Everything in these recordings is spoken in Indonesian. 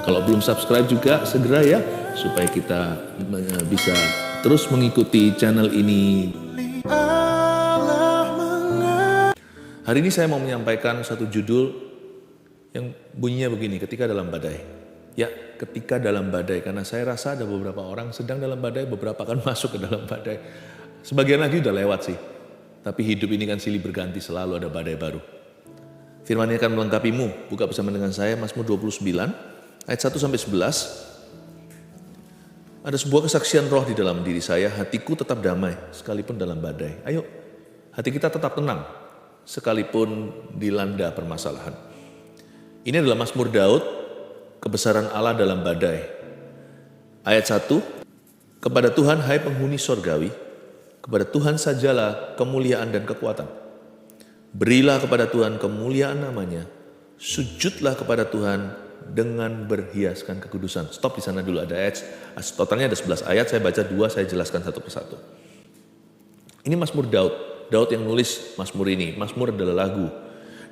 Kalau belum subscribe juga segera ya, supaya kita bisa terus mengikuti channel ini. Hari ini saya mau menyampaikan satu judul yang bunyinya begini, ketika dalam badai. Ya, ketika dalam badai, karena saya rasa ada beberapa orang sedang dalam badai, beberapa akan masuk ke dalam badai. Sebagian lagi udah lewat sih, tapi hidup ini kan silih berganti, selalu ada badai baru. Firman-Nya akan melengkapimu. Buka bersama dengan saya Mazmur 29 ayat 1-11. Ada sebuah kesaksian roh di dalam diri saya, hatiku tetap damai sekalipun dalam badai. Ayo, hati kita tetap tenang sekalipun dilanda permasalahan. Ini adalah Mazmur Daud, kebesaran Allah dalam badai. Ayat 1, kepada Tuhan hai penghuni sorgawi, kepada Tuhan sajalah kemuliaan dan kekuatan. Berilah kepada Tuhan kemuliaan namanya, sujudlah kepada Tuhan dengan berhiaskan kekudusan. Stop di sana dulu, ada ayat, totalnya ada 11 ayat, saya baca 2, saya jelaskan satu persatu. Ini Mazmur Daud, Daud yang nulis Mazmur ini. Mazmur adalah lagu.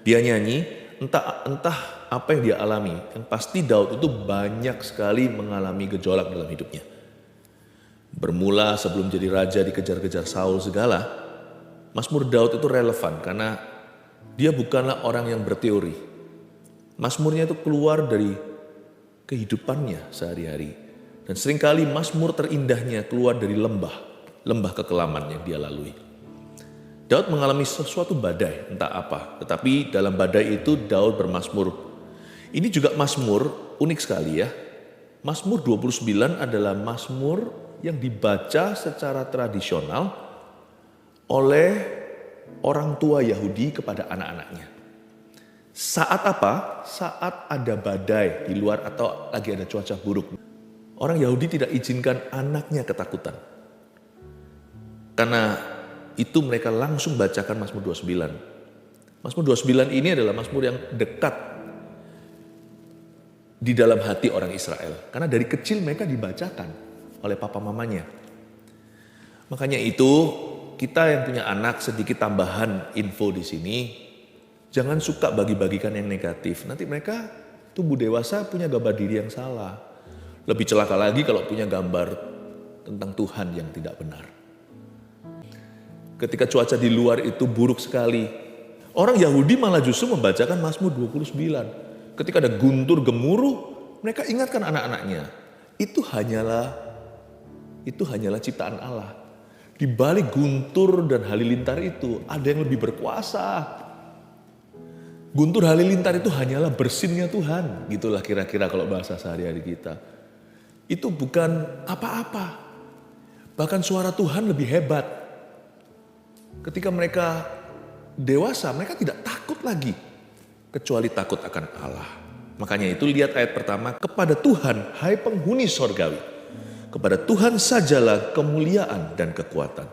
Dia nyanyi, entah apa yang dia alami. Yang pasti Daud itu banyak sekali mengalami gejolak dalam hidupnya. Bermula sebelum jadi raja dikejar-kejar Saul segala, Mazmur Daud itu relevan karena dia bukanlah orang yang berteori. Mazmurnya itu keluar dari kehidupannya sehari-hari. Dan seringkali mazmur terindahnya keluar dari lembah kekelaman yang dia lalui. Daud mengalami sesuatu badai, entah apa. Tetapi dalam badai itu Daud bermazmur. Ini juga mazmur unik sekali ya. Mazmur 29 adalah mazmur yang dibaca secara tradisional oleh orang tua Yahudi kepada anak-anaknya. Saat apa? Saat ada badai di luar atau lagi ada cuaca buruk. Orang Yahudi tidak izinkan anaknya ketakutan. Karena itu mereka langsung bacakan Mazmur 29. Mazmur 29 ini adalah mazmur yang dekat di dalam hati orang Israel. Karena dari kecil mereka dibacakan oleh papa mamanya. Makanya itu kita yang punya anak, sedikit tambahan info di sini, jangan suka bagi-bagikan yang negatif. Nanti mereka tumbuh dewasa punya gambar diri yang salah. Lebih celaka lagi kalau punya gambar tentang Tuhan yang tidak benar. Ketika cuaca di luar itu buruk sekali, orang Yahudi malah justru membacakan Mazmur 29. Ketika ada guntur gemuruh, mereka ingatkan anak-anaknya, itu hanyalah ciptaan Allah. Di balik guntur dan halilintar itu ada yang lebih berkuasa. Guntur halilintar itu hanyalah bersinnya Tuhan. Gitulah kira-kira kalau bahasa sehari-hari kita. Itu bukan apa-apa. Bahkan suara Tuhan lebih hebat. Ketika mereka dewasa, mereka tidak takut lagi. Kecuali takut akan Allah. Makanya itu lihat ayat pertama, kepada Tuhan hai penghuni sorgawi. Kepada Tuhan sajalah kemuliaan dan kekuatan.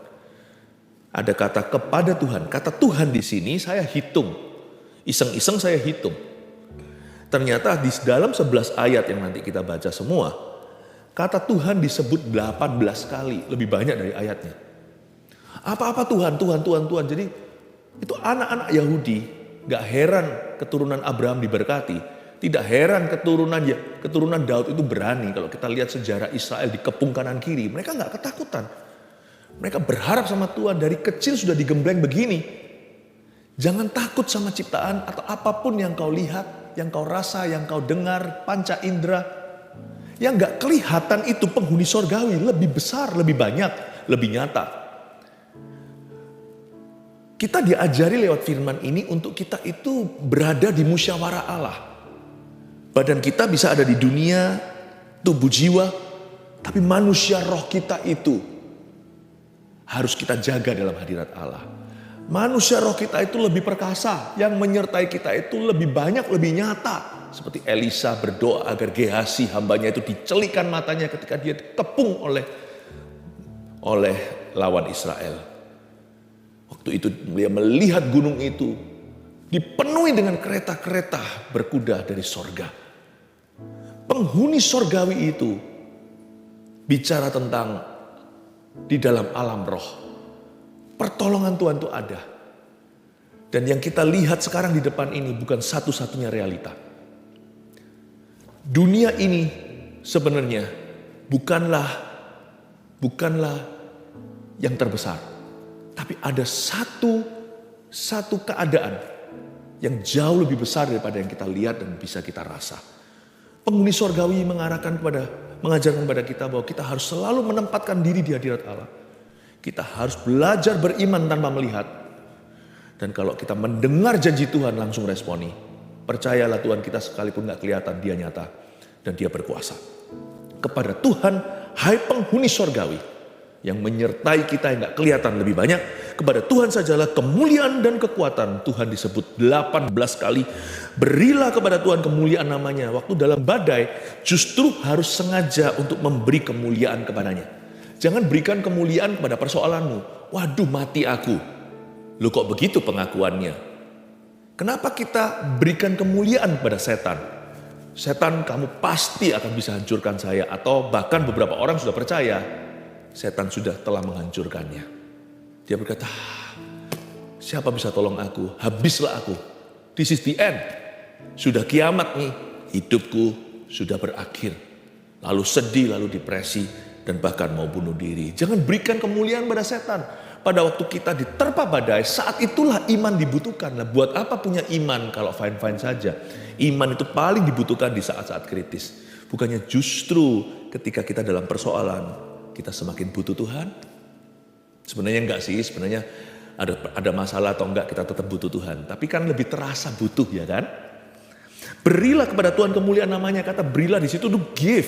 Ada kata kepada Tuhan. Kata Tuhan di sini saya hitung. Iseng-iseng saya hitung. Ternyata di dalam 11 ayat yang nanti kita baca semua, kata Tuhan disebut 18 kali. Lebih banyak dari ayatnya. Apa-apa Tuhan. Jadi itu anak-anak Yahudi. Gak heran keturunan Abraham diberkati. Tidak heran keturunan Daud itu berani. Kalau kita lihat sejarah Israel dikepung kanan kiri, mereka gak ketakutan. Mereka berharap sama Tuhan, dari kecil sudah digembleng begini. Jangan takut sama ciptaan atau apapun yang kau lihat, yang kau rasa, yang kau dengar, panca indera. Yang gak kelihatan itu penghuni sorgawi, lebih besar, lebih banyak, lebih nyata. Kita diajari lewat firman ini untuk kita itu berada di musyawarah Allah. Badan kita bisa ada di dunia, tubuh jiwa, tapi manusia roh kita itu harus kita jaga dalam hadirat Allah. Manusia roh kita itu lebih perkasa, yang menyertai kita itu lebih banyak, lebih nyata. Seperti Elisa berdoa agar Gehazi hambanya itu dicelikan matanya ketika dia dikepung oleh lawan Israel. Waktu itu dia melihat gunung itu dipenuhi dengan kereta-kereta berkuda dari sorga. Penghuni sorgawi itu bicara tentang di dalam alam roh. Pertolongan Tuhan itu ada. Dan yang kita lihat sekarang di depan ini bukan satu-satunya realita. Dunia ini sebenarnya bukanlah yang terbesar. Tapi ada satu keadaan yang jauh lebih besar daripada yang kita lihat dan bisa kita rasa. Penghuni sorgawi mengajarkan kepada kita bahwa kita harus selalu menempatkan diri di hadirat Allah. Kita harus belajar beriman tanpa melihat. Dan kalau kita mendengar janji Tuhan langsung responi. Percayalah Tuhan kita sekalipun gak kelihatan, dia nyata. Dan dia berkuasa. Kepada Tuhan, hai penghuni sorgawi. Yang menyertai kita yang gak kelihatan lebih banyak. Kepada Tuhan sajalah kemuliaan dan kekuatan. Tuhan disebut 18 kali. Berilah kepada Tuhan kemuliaan namanya. Waktu dalam badai justru harus sengaja untuk memberi kemuliaan kepadanya. Jangan berikan kemuliaan kepada persoalanmu. Waduh, mati aku. Loh, kok begitu pengakuannya? Kenapa kita berikan kemuliaan kepada setan? Setan, kamu pasti akan bisa hancurkan saya. Atau bahkan beberapa orang sudah percaya setan sudah telah menghancurkannya. Dia berkata, siapa bisa tolong aku? Habislah aku. This is the end. Sudah kiamat nih. Hidupku sudah berakhir. Lalu sedih, lalu depresi, dan bahkan mau bunuh diri. Jangan berikan kemuliaan pada setan. Pada waktu kita diterpa badai, saat itulah iman dibutuhkan. Nah, buat apa punya iman kalau fine-fine saja? Iman itu paling dibutuhkan di saat-saat kritis. Bukannya justru ketika kita dalam persoalan, kita semakin butuh Tuhan? Sebenarnya enggak sih, sebenarnya ada masalah atau enggak kita tetap butuh Tuhan. Tapi kan lebih terasa butuh, ya kan? Berilah kepada Tuhan kemuliaan namanya. Kata berilah di situ to give.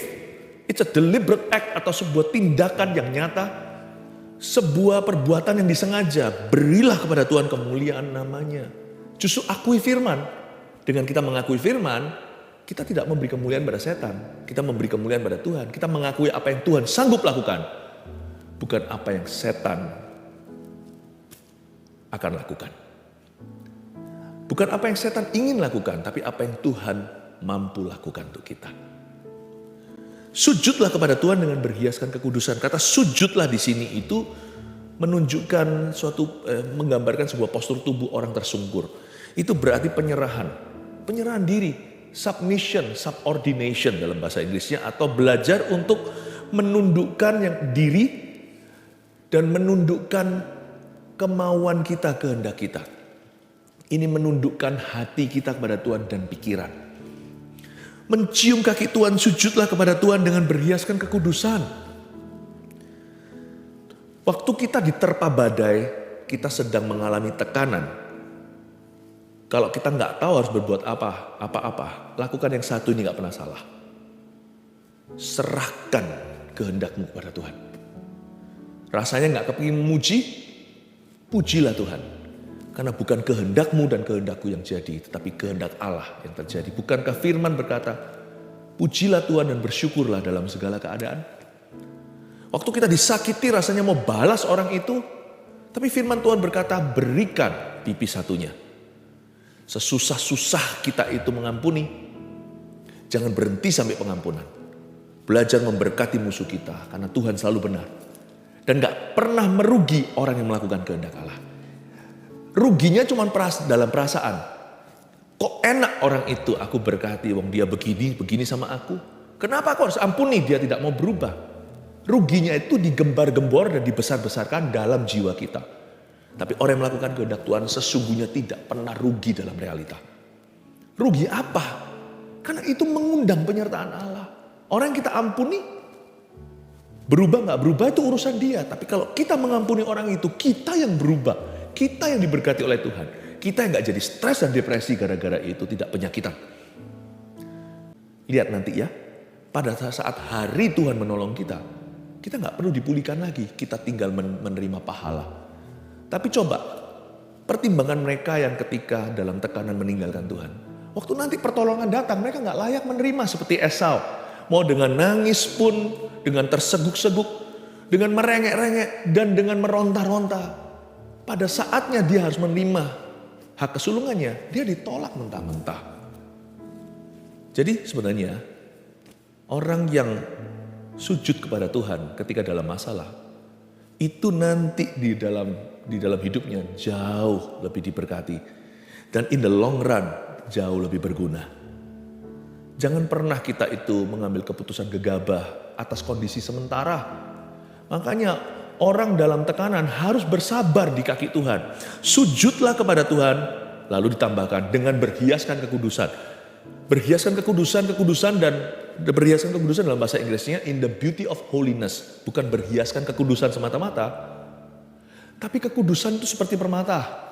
It's a deliberate act atau sebuah tindakan yang nyata. Sebuah perbuatan yang disengaja. Berilah kepada Tuhan kemuliaan namanya. Justru akui firman. Dengan kita mengakui firman, kita tidak memberi kemuliaan pada setan. Kita memberi kemuliaan pada Tuhan. Kita mengakui apa yang Tuhan sanggup lakukan. Bukan apa yang setan akan lakukan. Bukan apa yang setan ingin lakukan, tapi apa yang Tuhan mampu lakukan untuk kita. Sujudlah kepada Tuhan dengan berhiaskan kekudusan. Kata sujudlah di sini itu menunjukkan menggambarkan sebuah postur tubuh orang tersungkur. Itu berarti penyerahan diri, submission, subordination dalam bahasa Inggrisnya, atau belajar untuk menundukkan yang diri dan menundukkan kemauan kita, kehendak kita. Ini menundukkan hati kita kepada Tuhan dan pikiran. Mencium kaki Tuhan, sujudlah kepada Tuhan dengan berhiaskan kekudusan. Waktu kita diterpa badai, kita sedang mengalami tekanan. Kalau kita nggak tahu harus berbuat apa-apa, lakukan yang satu ini nggak pernah salah. Serahkan kehendakmu kepada Tuhan. Rasanya nggak kepingin memuji, pujilah Tuhan. Karena bukan kehendakmu dan kehendakku yang jadi, tetapi kehendak Allah yang terjadi. Bukankah firman berkata, pujilah Tuhan dan bersyukurlah dalam segala keadaan. Waktu kita disakiti rasanya mau balas orang itu, tapi firman Tuhan berkata, berikan pipi satunya. Sesusah-susah kita itu mengampuni, jangan berhenti sampai pengampunan. Belajar memberkati musuh kita, karena Tuhan selalu benar. Dan gak pernah merugi orang yang melakukan kehendak Allah. Ruginya cuma dalam perasaan. Kok enak orang itu aku berkati, wong dia begini sama aku. Kenapa aku harus ampuni, dia tidak mau berubah. Ruginya itu digembar-gembor dan dibesar-besarkan dalam jiwa kita. Tapi orang yang melakukan kehendak Tuhan sesungguhnya tidak pernah rugi dalam realita. Rugi apa? Karena itu mengundang penyertaan Allah. Orang yang kita ampuni, berubah gak berubah itu urusan dia. Tapi kalau kita mengampuni orang itu, kita yang berubah. Kita yang diberkati oleh Tuhan. Kita yang gak jadi stres dan depresi gara-gara itu, tidak penyakitan. Lihat nanti ya, pada saat hari Tuhan menolong kita gak perlu dipulihkan lagi. Kita tinggal menerima pahala. Tapi coba, pertimbangan mereka yang ketika dalam tekanan meninggalkan Tuhan. Waktu nanti pertolongan datang, mereka gak layak menerima seperti Esau. Mau dengan nangis pun, dengan terseguk-seguk, dengan merengek-rengek, dan dengan meronta-ronta. Pada saatnya dia harus menerima hak kesulungannya, dia ditolak mentah-mentah. Jadi sebenarnya orang yang sujud kepada Tuhan ketika dalam masalah, itu nanti di dalam hidupnya jauh lebih diberkati. Dan in the long run jauh lebih berguna. Jangan pernah kita itu mengambil keputusan gegabah atas kondisi sementara. Makanya orang dalam tekanan harus bersabar di kaki Tuhan. Sujudlah kepada Tuhan, lalu ditambahkan dengan berhiaskan kekudusan. Berhiaskan kekudusan dan berhiaskan kekudusan dalam bahasa Inggrisnya in the beauty of holiness. Bukan berhiaskan kekudusan semata-mata, tapi kekudusan itu seperti permata.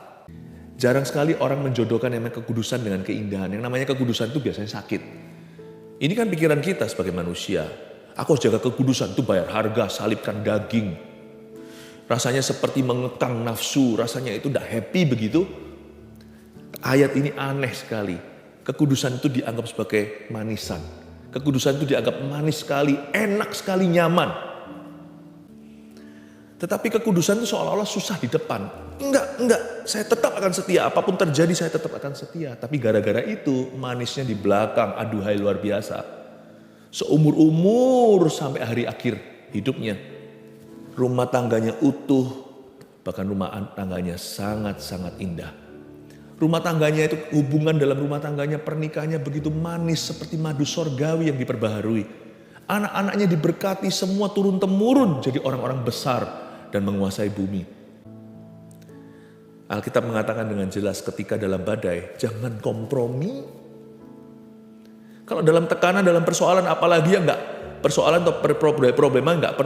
Jarang sekali orang menjodohkan yang namanya kekudusan dengan keindahan. Yang namanya kekudusan itu biasanya sakit. Ini kan pikiran kita sebagai manusia. Aku harus jaga kekudusan, itu bayar harga, salibkan daging. Rasanya seperti mengekang nafsu, rasanya itu tidak happy begitu. Ayat ini aneh sekali. Kekudusan itu dianggap sebagai manisan. Kekudusan itu dianggap manis sekali, enak sekali, nyaman. Tetapi kekudusan itu seolah-olah susah di depan. Enggak, saya tetap akan setia. Apapun terjadi saya tetap akan setia. Tapi gara-gara itu manisnya di belakang, aduhai luar biasa. Seumur-umur sampai hari akhir hidupnya. Rumah tangganya utuh, bahkan rumah tangganya sangat-sangat indah. Rumah tangganya itu, hubungan dalam rumah tangganya, pernikahannya begitu manis seperti madu sorgawi yang diperbaharui. Anak-anaknya diberkati, semua turun-temurun jadi orang-orang besar dan menguasai bumi. Alkitab mengatakan dengan jelas ketika dalam badai, jangan kompromi. Kalau dalam tekanan, dalam persoalan, apalagi yang enggak, persoalan atau problema enggak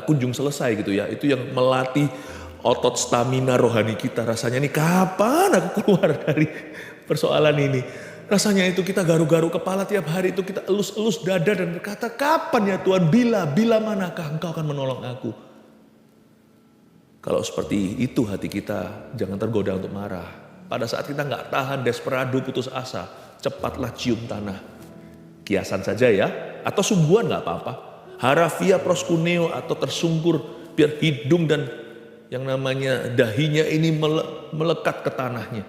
kunjung selesai gitu ya. Itu yang melatih otot stamina rohani kita. Rasanya nih kapan aku keluar dari persoalan ini. Rasanya itu kita garu-garu kepala tiap hari, itu kita elus-elus dada dan berkata, kapan ya Tuhan, bila manakah Engkau akan menolong aku. Kalau seperti itu hati kita, jangan tergoda untuk marah. Pada saat kita nggak tahan, desperado, putus asa, cepatlah cium tanah. Kiasan saja ya, atau sungguhan nggak apa-apa. Harafia proskuneo atau tersungkur, biar hidung dan yang namanya dahinya ini melekat ke tanahnya.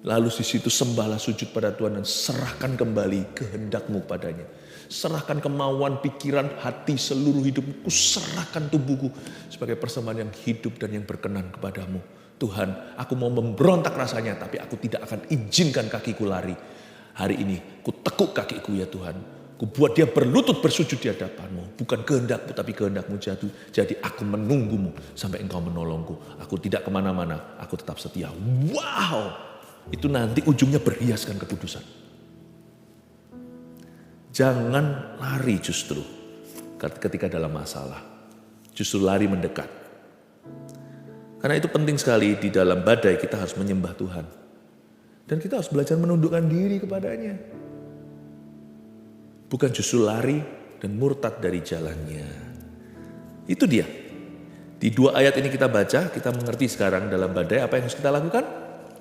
Lalu di situ sembahlah, sujud pada Tuhan dan serahkan kembali kehendak-Mu padanya. Serahkan kemauan, pikiran, hati, seluruh hidupku, serahkan tubuhku sebagai persembahan yang hidup dan yang berkenan kepadamu. Tuhan, aku mau memberontak rasanya, tapi aku tidak akan izinkan kakiku lari. Hari ini, ku tekuk kakiku ya Tuhan. Ku buat dia berlutut bersujud di hadapanmu. Bukan kehendakmu, tapi kehendakmu jatuh. Jadi aku menunggumu sampai Engkau menolongku. Aku tidak kemana-mana, aku tetap setia. Wow! Itu nanti ujungnya berhiaskan kekudusan. Jangan lari justru ketika dalam masalah. Justru lari mendekat. Karena itu penting sekali di dalam badai kita harus menyembah Tuhan. Dan kita harus belajar menundukkan diri kepadanya. Bukan justru lari dan murtad dari jalannya. Itu dia. Di 2 ayat ini kita baca, kita mengerti sekarang dalam badai apa yang harus kita lakukan?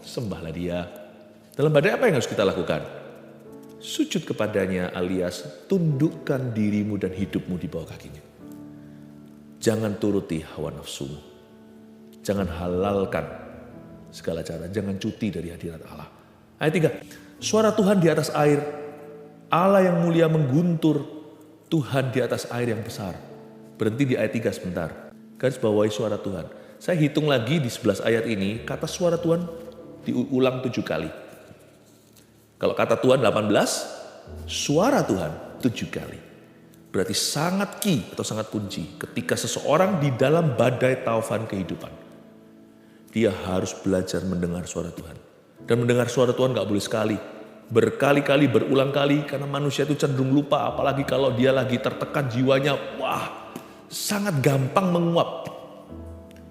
Sembahlah dia. Dalam badai apa yang harus kita lakukan? Sujud kepadanya alias tundukkan dirimu dan hidupmu di bawah kakinya. Jangan turuti hawa nafsumu. Jangan halalkan segala cara. Jangan cuti dari hadirat Allah. Ayat 3. Suara Tuhan di atas air. Allah yang mulia mengguntur. Tuhan di atas air yang besar. Berhenti di ayat 3 sebentar. Garis bawahi suara Tuhan. Saya hitung lagi di 11 ayat ini. Kata suara Tuhan diulang 7 kali. Kalau kata Tuhan 18, suara Tuhan 7 kali. Berarti sangat key atau sangat kunci ketika seseorang di dalam badai taufan kehidupan. Dia harus belajar mendengar suara Tuhan. Dan mendengar suara Tuhan gak boleh sekali. Berkali-kali, berulang kali karena manusia itu cenderung lupa. Apalagi kalau dia lagi tertekan jiwanya. Wah, sangat gampang menguap.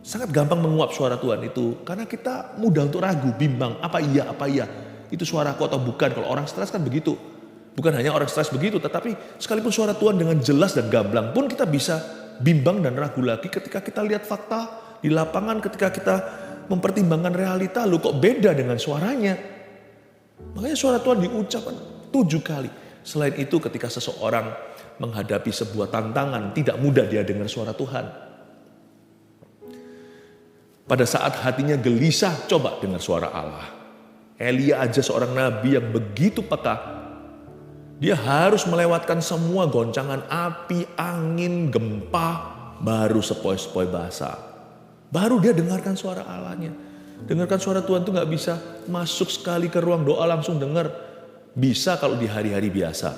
Sangat gampang menguap suara Tuhan itu. Karena kita mudah untuk ragu, bimbang. Apa iya? Itu suaraku atau bukan. Kalau orang stres kan begitu. Bukan hanya orang stres begitu, tetapi sekalipun suara Tuhan dengan jelas dan gamblang pun kita bisa bimbang dan ragu lagi ketika kita lihat fakta di lapangan, ketika kita mempertimbangkan realita. Loh kok beda dengan suaranya? Makanya suara Tuhan diucapkan 7 kali. Selain itu ketika seseorang menghadapi sebuah tantangan, tidak mudah dia dengar suara Tuhan. Pada saat hatinya gelisah, coba dengar suara Allah. Elia aja seorang nabi yang begitu peka. Dia harus melewatkan semua goncangan api, angin, gempa, baru sepoi-sepoi basah. Baru dia dengarkan suara Allahnya. Dengarkan suara Tuhan itu gak bisa masuk sekali ke ruang doa langsung dengar. Bisa kalau di hari-hari biasa.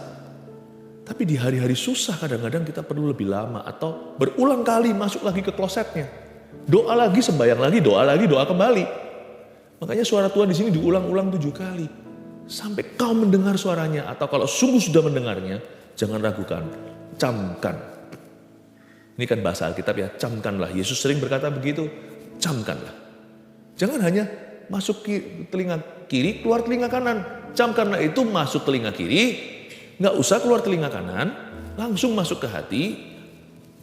Tapi di hari-hari susah kadang-kadang kita perlu lebih lama atau berulang kali masuk lagi ke klosetnya. Doa lagi, sembahyang lagi, doa kembali. Makanya suara Tuhan di sini diulang-ulang 7 kali. Sampai kau mendengar suaranya, atau kalau sungguh sudah mendengarnya, jangan ragukan, camkan. Ini kan bahasa Alkitab ya, camkanlah. Yesus sering berkata begitu, camkanlah. Jangan hanya masuk telinga kiri, keluar telinga kanan. Camkanlah itu masuk telinga kiri, nggak usah keluar telinga kanan, langsung masuk ke hati,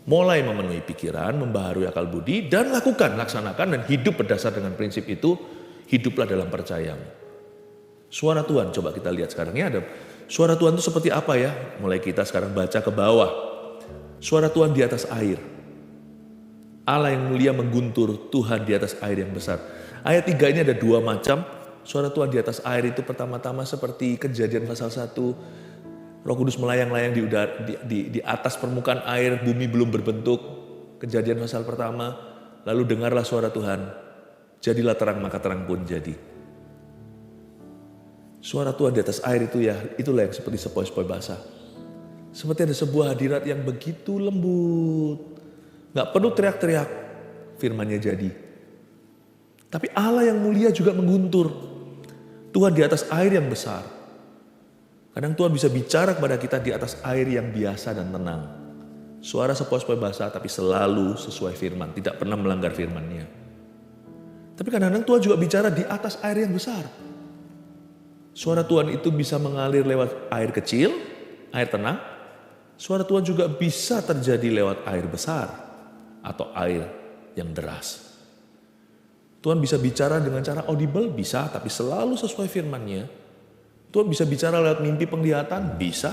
mulai memenuhi pikiran, membaharui akal budi, dan laksanakan, dan hidup berdasar dengan prinsip itu, hiduplah dalam percayamu. Suara Tuhan, coba kita lihat sekarang ya, ada suara Tuhan itu seperti apa ya? Mulai kita sekarang baca ke bawah. Suara Tuhan di atas air. Allah yang mulia mengguntur, Tuhan di atas air yang besar. Ayat 3 ini ada 2 macam. Suara Tuhan di atas air itu pertama-tama seperti Kejadian pasal 1. Roh Kudus melayang-layang di atas permukaan air, bumi belum berbentuk. Kejadian pasal pertama. Lalu dengarlah suara Tuhan. Jadilah terang, maka terang pun jadi. Suara Tuhan di atas air itu ya, itulah yang seperti sepoi-sepoi basah. Seperti ada sebuah hadirat yang begitu lembut. Gak perlu teriak-teriak, firman-Nya jadi. Tapi Allah yang mulia juga mengguntur. Tuhan di atas air yang besar. Kadang Tuhan bisa bicara kepada kita di atas air yang biasa dan tenang. Suara sepoi-sepoi basah tapi selalu sesuai firman, tidak pernah melanggar firman-Nya. Tapi kadang-kadang Tuhan juga bicara di atas air yang besar. Suara Tuhan itu bisa mengalir lewat air kecil, air tenang. Suara Tuhan juga bisa terjadi lewat air besar atau air yang deras. Tuhan bisa bicara dengan cara audible, bisa, tapi selalu sesuai firman-Nya. Tuhan bisa bicara lewat mimpi penglihatan, bisa.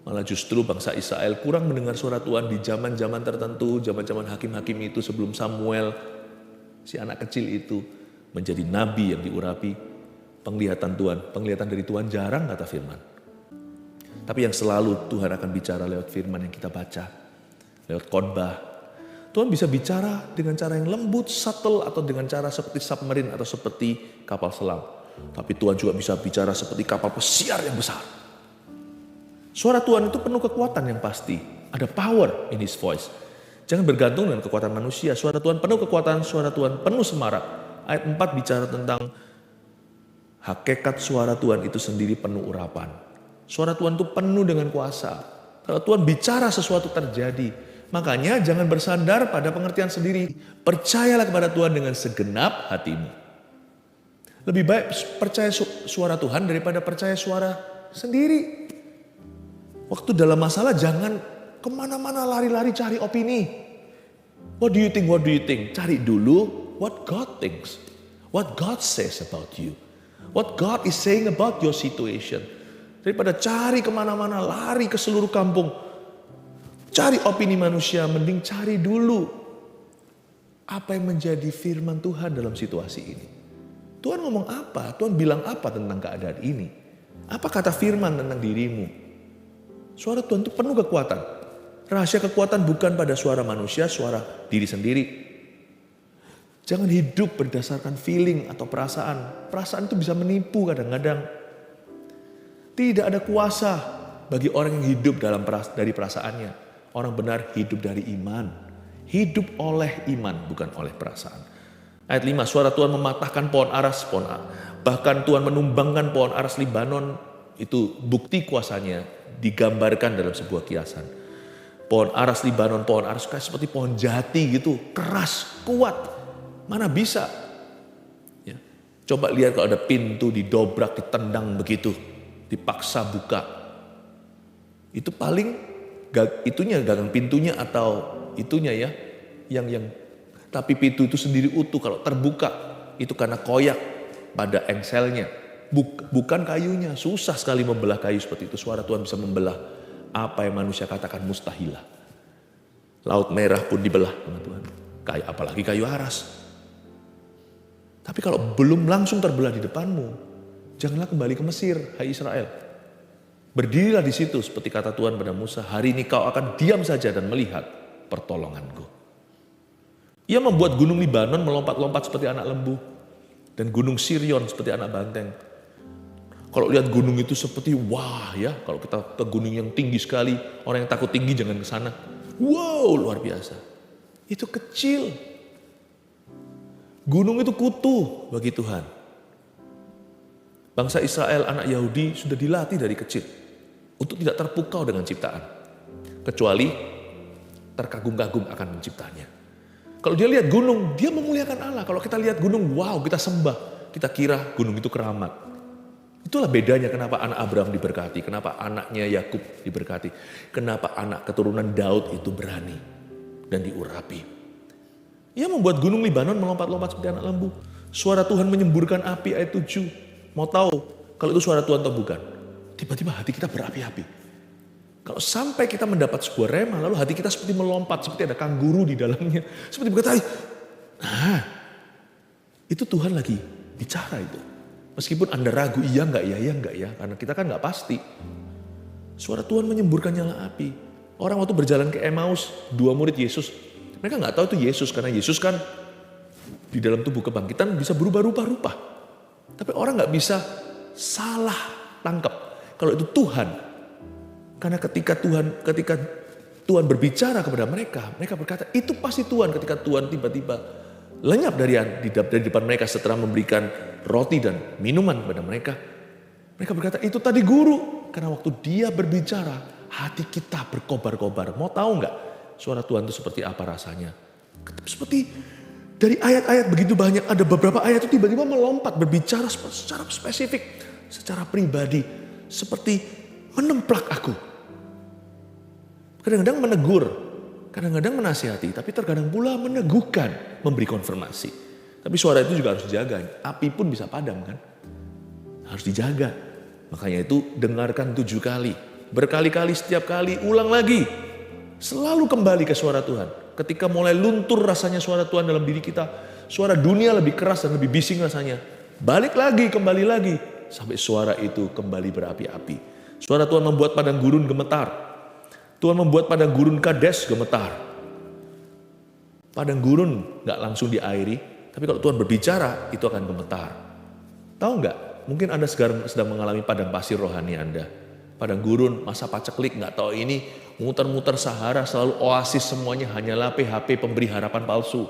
Malah justru bangsa Israel kurang mendengar suara Tuhan di zaman-zaman tertentu, zaman-zaman hakim-hakim itu sebelum Samuel, si anak kecil itu menjadi nabi yang diurapi. Penglihatan dari Tuhan jarang kata firman. Tapi yang selalu Tuhan akan bicara lewat firman yang kita baca, lewat khotbah. Tuhan bisa bicara dengan cara yang lembut, subtle, atau dengan cara seperti submarine atau seperti kapal selam. Tapi Tuhan juga bisa bicara seperti kapal pesiar yang besar. Suara Tuhan itu penuh kekuatan yang pasti. Ada power in His voice. Jangan bergantung dengan kekuatan manusia. Suara Tuhan penuh kekuatan, suara Tuhan penuh semarak. Ayat 4 bicara tentang hakikat suara Tuhan itu sendiri penuh urapan. Suara Tuhan itu penuh dengan kuasa. Kalau Tuhan bicara sesuatu terjadi. Makanya jangan bersandar pada pengertian sendiri. Percayalah kepada Tuhan dengan segenap hatimu. Lebih baik percaya suara Tuhan daripada percaya suara sendiri. Waktu dalam masalah jangan kemana-mana lari-lari cari opini. What do you think? What do you think? Cari dulu what God thinks. What God says about you. What God is saying about your situation. Daripada cari kemana-mana, lari ke seluruh kampung. Cari opini manusia, mending cari dulu. Apa yang menjadi firman Tuhan dalam situasi ini. Tuhan ngomong apa? Tuhan bilang apa tentang keadaan ini? Apa kata firman tentang dirimu? Suara Tuhan itu penuh kekuatan. Rahasia kekuatan bukan pada suara manusia, suara diri sendiri. Jangan hidup berdasarkan feeling atau perasaan. Perasaan itu bisa menipu kadang-kadang. Tidak ada kuasa bagi orang yang hidup dari perasaannya. Orang benar hidup dari iman. Hidup oleh iman, bukan oleh perasaan. Ayat 5, suara Tuhan mematahkan pohon aras. Bahkan Tuhan menumbangkan pohon aras Libanon. Itu bukti kuasanya digambarkan dalam sebuah kiasan. Pohon aras Libanon, pohon aras kayak seperti pohon jati gitu. Keras, kuat. Mana bisa? Ya. Coba lihat kalau ada pintu didobrak, ditendang begitu, dipaksa buka. Itu paling gagang pintunya atau itunya ya, yang tapi pintu itu sendiri utuh kalau terbuka itu karena koyak pada engselnya, bukan kayunya. Susah sekali membelah kayu seperti itu. Suara Tuhan bisa membelah apa yang manusia katakan mustahilah. Laut Merah pun dibelah sama Tuhan. Apalagi kayu aras. Tapi kalau belum langsung terbelah di depanmu, janganlah kembali ke Mesir, hai Israel. Berdirilah di situ seperti kata Tuhan pada Musa, hari ini kau akan diam saja dan melihat pertolonganku. Ia membuat gunung Libanon melompat-lompat seperti anak lembu dan gunung Sirion seperti anak banteng. Kalau lihat gunung itu seperti wah ya, kalau kita ke gunung yang tinggi sekali, orang yang takut tinggi jangan ke sana. Wow, luar biasa. Itu kecil. Gunung itu kutu bagi Tuhan. Bangsa Israel, anak Yahudi sudah dilatih dari kecil untuk tidak terpukau dengan ciptaan. Kecuali terkagum-kagum akan penciptanya. Kalau dia lihat gunung, dia memuliakan Allah. Kalau kita lihat gunung, wow, kita sembah. Kita kira gunung itu keramat. Itulah bedanya kenapa anak Abraham diberkati, kenapa anaknya Yakub diberkati, kenapa anak keturunan Daud itu berani dan diurapi. Ia membuat gunung Libanon melompat-lompat seperti anak lembu. Suara Tuhan menyemburkan api, ayat 7. Mau tahu kalau itu suara Tuhan atau bukan? Tiba-tiba hati kita berapi-api. Kalau sampai kita mendapat sebuah rema, lalu hati kita seperti melompat, seperti ada kangguru di dalamnya. Seperti berkata, nah itu Tuhan lagi bicara itu. Meskipun Anda ragu, iya enggak ya, karena kita kan enggak pasti. Suara Tuhan menyemburkan nyala api. Orang waktu berjalan ke Emmaus, 2 murid Yesus, mereka enggak tahu itu Yesus, karena Yesus kan di dalam tubuh kebangkitan bisa berubah rupa-rupa. Tapi orang enggak bisa salah tangkap kalau itu Tuhan. Karena ketika Tuhan berbicara kepada mereka, mereka berkata, itu pasti Tuhan. Ketika Tuhan tiba-tiba lenyap dari depan mereka setelah memberikan roti dan minuman kepada mereka. Mereka berkata, itu tadi guru. Karena waktu dia berbicara, hati kita berkobar-kobar. Mau tahu nggak suara Tuhan itu seperti apa rasanya? Seperti dari ayat-ayat begitu banyak, ada beberapa ayat itu tiba-tiba melompat, berbicara secara spesifik, secara pribadi. Seperti menemplak aku. Kadang-kadang menegur, kadang-kadang menasihati, tapi terkadang pula meneguhkan, memberi konfirmasi. Tapi suara itu juga harus dijaga. Api pun bisa padam kan? Harus dijaga. Makanya itu dengarkan 7 kali. Berkali-kali, setiap kali, ulang lagi. Selalu kembali ke suara Tuhan. Ketika mulai luntur rasanya suara Tuhan dalam diri kita, suara dunia lebih keras dan lebih bising rasanya. Balik lagi, kembali lagi. Sampai suara itu kembali berapi-api. Suara Tuhan membuat padang gurun gemetar. Tuhan membuat padang gurun Kades gemetar. Padang gurun gak langsung diairi, tapi kalau Tuhan berbicara, itu akan gemetar. Tahu gak? Mungkin Anda sedang mengalami padang pasir rohani Anda. Padang gurun, masa paceklik, gak tahu ini, muter-muter Sahara, selalu oasis semuanya hanyalah PHP pemberi harapan palsu.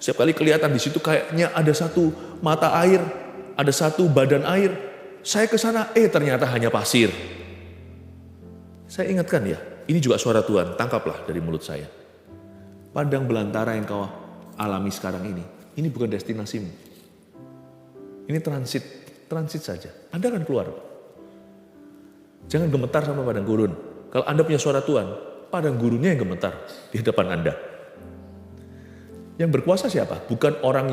Setiap kali kelihatan di situ kayaknya ada satu mata air, ada satu badan air. Saya ke sana, ternyata hanya pasir. Saya ingatkan ya, ini juga suara Tuhan, tangkaplah dari mulut saya. Padang belantara yang kau alami sekarang ini bukan destinasimu. Ini transit saja. Anda akan keluar. Jangan gemetar sama padang gurun. Kalau Anda punya suara Tuhan, padang gurunnya yang gemetar di hadapan Anda. Yang berkuasa siapa? Bukan orang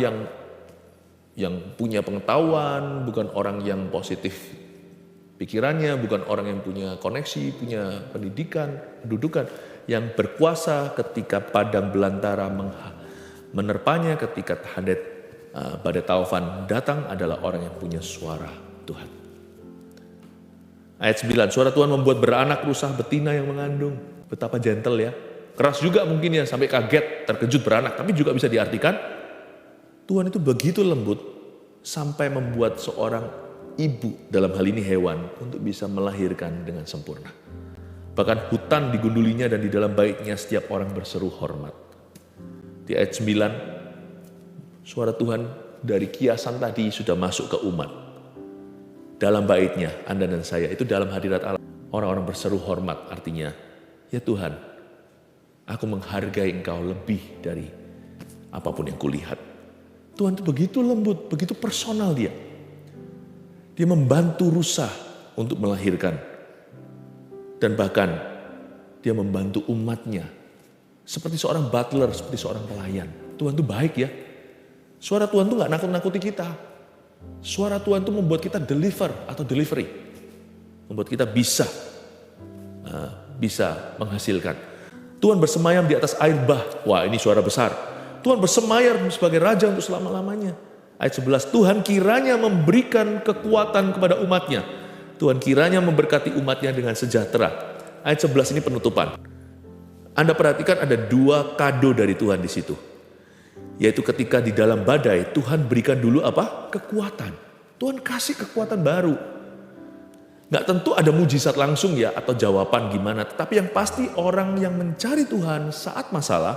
yang punya pengetahuan, bukan orang yang positif pikirannya, bukan orang yang punya koneksi, punya pendidikan, pendudukan. Yang berkuasa ketika padang belantara menerpanya, ketika badai taufan datang adalah orang yang punya suara Tuhan. Ayat 9, suara Tuhan membuat beranak rusa betina yang mengandung. Betapa gentle ya. Keras juga mungkin ya, sampai kaget, terkejut beranak. Tapi juga bisa diartikan, Tuhan itu begitu lembut sampai membuat seorang ibu, dalam hal ini hewan, untuk bisa melahirkan dengan sempurna. Bahkan hutan digundulinya dan di dalam baitnya setiap orang berseru hormat. Di ayat 9, suara Tuhan dari kiasan tadi sudah masuk ke umat. Dalam baitnya, Anda dan saya, itu dalam hadirat Allah. Orang-orang berseru hormat, artinya, ya Tuhan, aku menghargai Engkau lebih dari apapun yang kulihat. Tuhan itu begitu lembut, begitu personal dia. Dia membantu rusa untuk melahirkan. Dan bahkan dia membantu umatnya. Seperti seorang butler, seperti seorang pelayan. Tuhan itu baik ya. Suara Tuhan itu gak nakut-nakuti kita. Suara Tuhan itu membuat kita delivery. Membuat kita bisa menghasilkan. Tuhan bersemayam di atas air bah. Wah, ini suara besar. Tuhan bersemayam sebagai raja untuk selama-lamanya. Ayat 11, Tuhan kiranya memberikan kekuatan kepada umatnya. Tuhan kiranya memberkati umatnya dengan sejahtera. Ayat 11 ini penutupan. Anda perhatikan ada 2 kado dari Tuhan di situ. Yaitu ketika di dalam badai, Tuhan berikan dulu apa? Kekuatan. Tuhan kasih kekuatan baru. Nggak tentu ada mujizat langsung ya atau jawaban gimana. Tetapi yang pasti orang yang mencari Tuhan saat masalah,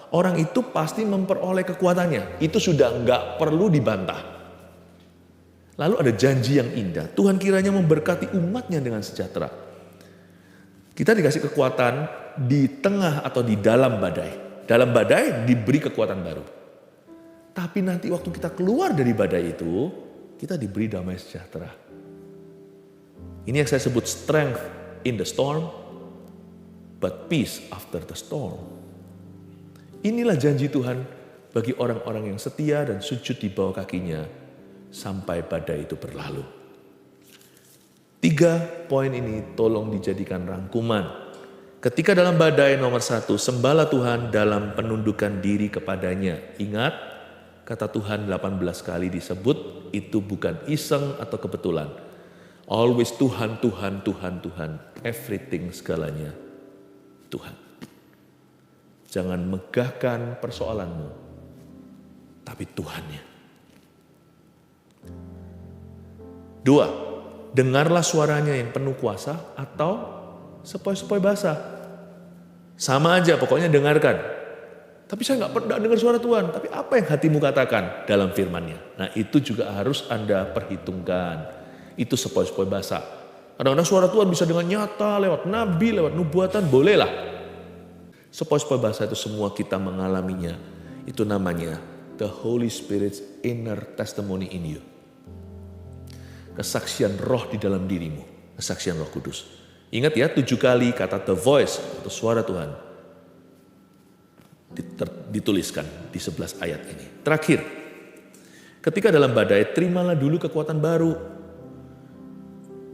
orang itu pasti memperoleh kekuatannya. Itu sudah nggak perlu dibantah. Lalu ada janji yang indah. Tuhan kiranya memberkati umatnya dengan sejahtera. Kita dikasih kekuatan di tengah atau di dalam badai. Dalam badai diberi kekuatan baru. Tapi nanti waktu kita keluar dari badai itu, kita diberi damai sejahtera. Ini yang saya sebut strength in the storm, but peace after the storm. Inilah janji Tuhan bagi orang-orang yang setia dan sujud di bawah kakinya sampai badai itu berlalu. 3 poin ini tolong dijadikan rangkuman. Ketika dalam badai, nomor 1, sembahlah Tuhan dalam penundukan diri kepadanya. Ingat, kata Tuhan 18 kali disebut, itu bukan iseng atau kebetulan. Always Tuhan, Tuhan, Tuhan, Tuhan. Everything, segalanya Tuhan. Jangan megahkan persoalanmu, tapi Tuhannya. 2, dengarlah suaranya yang penuh kuasa atau sepoi-sepoi basah. Sama aja, pokoknya dengarkan. Tapi saya nggak pernah dengar suara Tuhan. Tapi apa yang hatimu katakan dalam firman-Nya? Nah itu juga harus Anda perhitungkan. Itu sepoi-sepoi basah. Kadang-kadang suara Tuhan bisa dengan nyata, lewat nabi, lewat nubuatan, bolehlah. Sepoi-sepoi basah itu semua kita mengalaminya. Itu namanya the Holy Spirit's inner testimony in you. Kesaksian roh di dalam dirimu. Kesaksian Roh Kudus. Ingat ya, 7 kali kata the voice atau suara Tuhan dituliskan di 11 ayat ini. Terakhir, ketika dalam badai, terimalah dulu kekuatan baru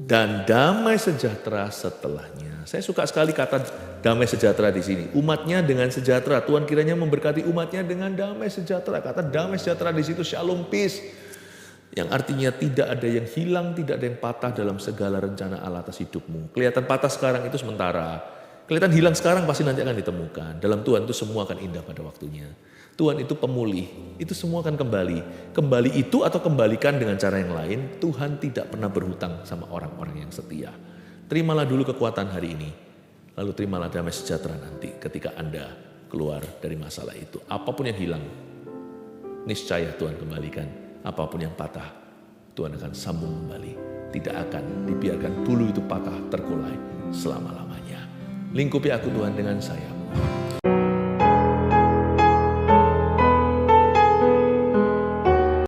dan damai sejahtera setelahnya. Saya suka sekali kata damai sejahtera di sini. Umatnya dengan sejahtera. Tuhan kiranya memberkati umatnya dengan damai sejahtera. Kata damai sejahtera di situ shalom peace. Yang artinya tidak ada yang hilang, tidak ada yang patah dalam segala rencana Allah atas hidupmu. Kelihatan patah sekarang itu sementara. Kelihatan hilang sekarang pasti nanti akan ditemukan. Dalam Tuhan itu semua akan indah pada waktunya. Tuhan itu pemulih, itu semua akan kembali. Kembali itu atau kembalikan dengan cara yang lain, Tuhan tidak pernah berhutang sama orang-orang yang setia. Terimalah dulu kekuatan hari ini, lalu terimalah damai sejahtera nanti ketika Anda keluar dari masalah itu. Apapun yang hilang, niscaya Tuhan kembalikan. Apapun yang patah, Tuhan akan sambung kembali. Tidak akan dibiarkan bulu itu patah terkulai selama-lamanya. Lingkupi aku Tuhan dengan sayap.